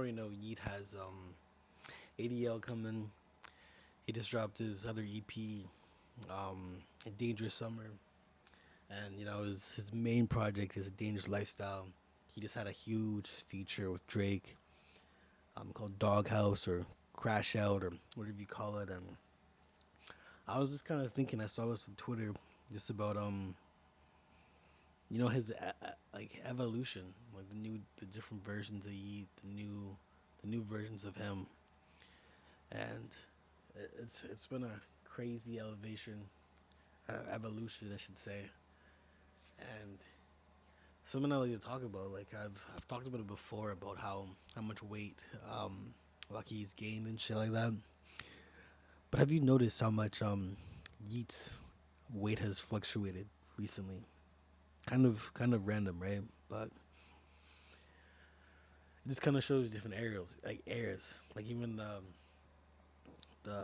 already know Yeet has ADL coming. He just dropped his other EP, A Dangerous Summer, and his main project is A Dangerous Lifestyle. He just had a huge feature with Drake, called Doghouse or Crash Out or whatever you call it. And I was just kind of thinking, I saw this on Twitter, just about his like evolution, like the different versions of Yeet, the new versions of him, and it's been a crazy evolution, I should say, and something I like to talk about. Like I've talked about it before about how much weight Lucky's gained and shit like that. But have you noticed how much Yeats' weight has fluctuated recently? Kind of random, right? But it just kind of shows different eras. Like even the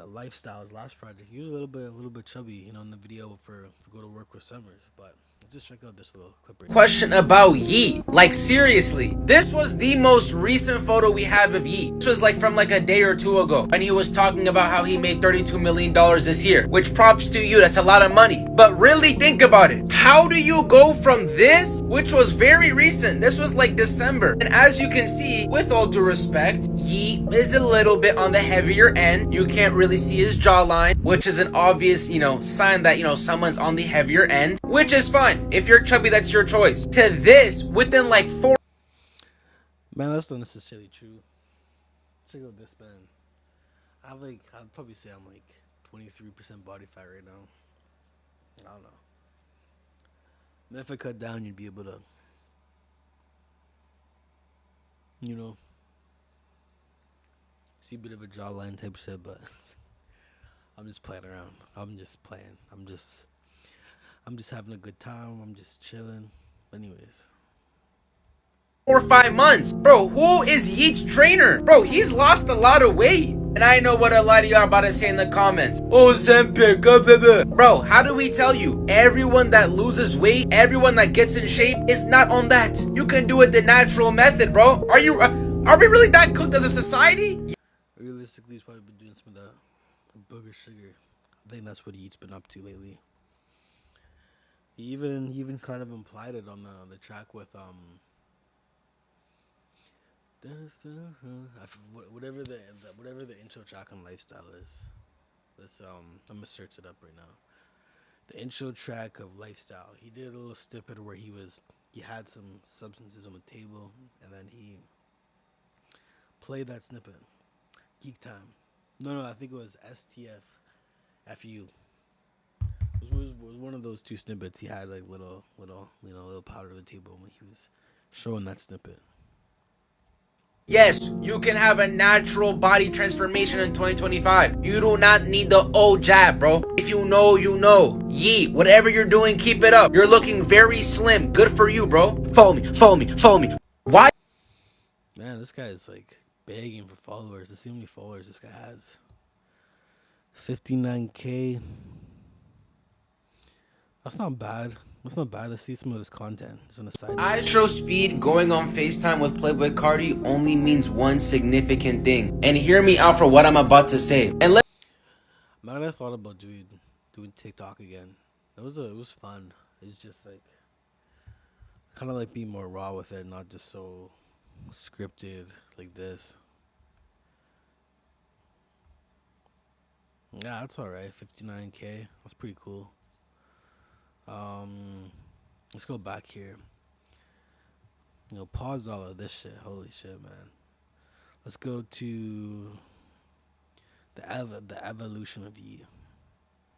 lifestyles last project, he was a little bit chubby, in the video for Go to Work with Summers. But let's just check out this little clip right here. Question about Yeet. Like seriously, this was the most recent photo we have of Yeet. This was like from like a day or two ago, and he was talking about how he made $32 million this year, which props to you, that's a lot of money. But really think about it. How do you go from this, which was very recent, this was like December, and as you can see, with all due respect, Yeet is a little bit on the heavier end. You can't really see his jawline, which is an obvious, sign that, someone's on the heavier end, which is fine. If you're chubby, that's your choice. To this, within like 4. Man, that's not necessarily true. Check out this, man. I'd probably say I'm like 23% body fat right now. I don't know. And if I cut down, you'd be able to, you know, see a bit of a jawline type shit. But I'm just playing around. I'm just playing. I'm just having a good time. I'm just chilling. But anyways. 4 or 5 months. Bro, who is Yeats' trainer? Bro, he's lost a lot of weight. And I know what a lot of y'all are about to say in the comments. Oh, Zempic, bro, how do we tell you? Everyone that loses weight, everyone that gets in shape is not on that. You can do it the natural method, bro. Are we really that cooked as a society? Realistically, he's probably been doing some of the booger sugar. I think that's what Yeats been up to lately. He even kind of implied it on the track with whatever the intro track on Lifestyle is. Let's I'm gonna search it up right now. The intro track of Lifestyle. He did a little snippet where he had some substances on the table, and then he played that snippet. Geek Time. No, I think it was STF It was one of those two snippets. He had like little powder on the table when he was showing that snippet. Yes, you can have a natural body transformation in 2025. You do not need the old jab, bro. If you know, you know. Yeet, whatever you're doing, keep it up. You're looking very slim. Good for you, bro. Follow me. Why? Man, this guy is like begging for followers. Let's see how many followers this guy has. 59K. That's not bad. Let's see some of his content. It's on the side. Astro Speed going on FaceTime with Playboy Cardi only means one significant thing. And hear me out for what I'm about to say. And Man, I thought about doing TikTok again. It was fun. It's just like kind of like being more raw with it, not just so scripted like this. Yeah, that's all right. 59K. That's pretty cool. Let's go back here. Pause all of this shit. Holy shit, man. Let's go to the evolution of you.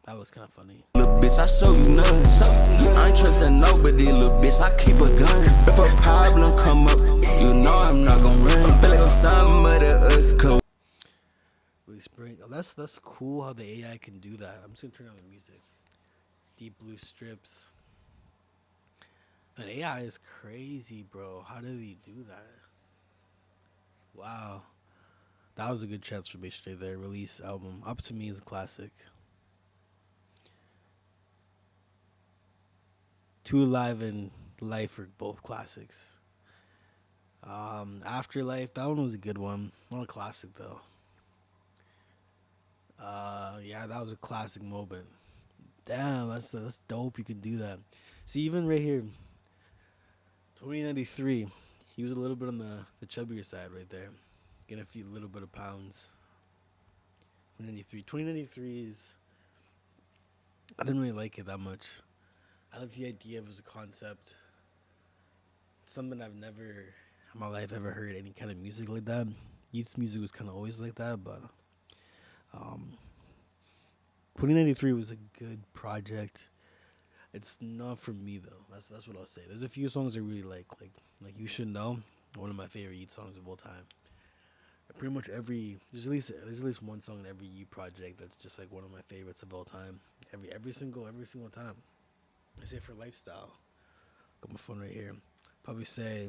That was kind of funny. Little bitch, I show you nothing. I ain't trusting nobody, little bitch. I keep a gun. If a problem come up, you know I'm not gonna run. Feel like some of the us come. Really spring. Oh, that's cool how the AI can do that. I'm just gonna turn on the music. Deep blue strips. And AI is crazy, bro. How did he do that? Wow. That was a good transformation right there. Release album. Up to Me is a classic. Two Alive and Life are both classics. Afterlife, that one was a good one. Not a classic though. Yeah, that was a classic moment. Damn, that's dope. You could do that. See, even right here, 2093, he was a little bit on the chubbier side right there, getting a few little bit of pounds. 2093 is. I didn't really like it that much. I like the idea of it as a concept. It's something I've never in my life ever heard any kind of music like that. Yeats music was kind of always like that, but um, 2093 was a good project. It's not for me though. That's what I'll say. There's a few songs I really like You Should Know, one of my favorite Yeats songs of all time. And pretty much there's at least one song in every Yeat project that's just like one of my favorites of all time. Every single time. I say for lifestyle. Got my phone right here. Probably say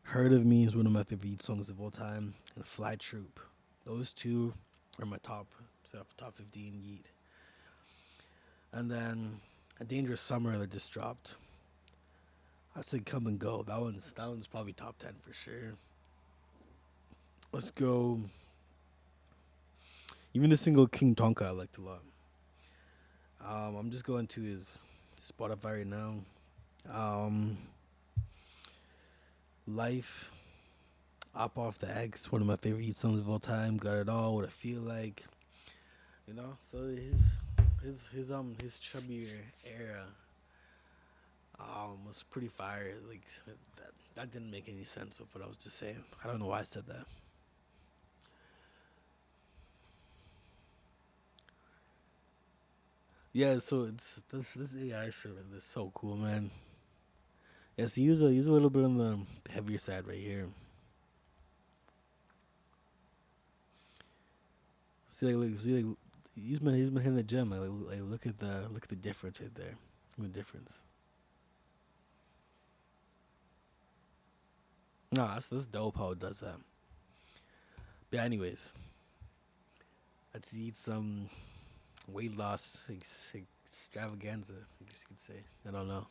Heard of Me is one of my favorite Yeats songs of all time, and Fly Troop. Those two are my top 15 Yeat. And then A Dangerous Summer that just dropped. I said Come and Go. That one's probably top 10 for sure. Let's go. Even the single King Tonka I liked a lot. I'm just going to his Spotify right now. Life, Up Off the X, one of my favorite Yeats songs of all time. Got It All, What I Feel Like. So his chubbier era was pretty fire. Like that didn't make any sense of what I was just saying. I don't know why I said that. Yeah, so it's this AI shit is so cool, man. Yeah, so use a little bit on the heavier side right here. See, he's been hitting the gym. Like look at the difference right there. The difference. No, that's dope how it does that. But yeah, anyways, let's eat some weight loss extravaganza, I guess you could say. I don't know.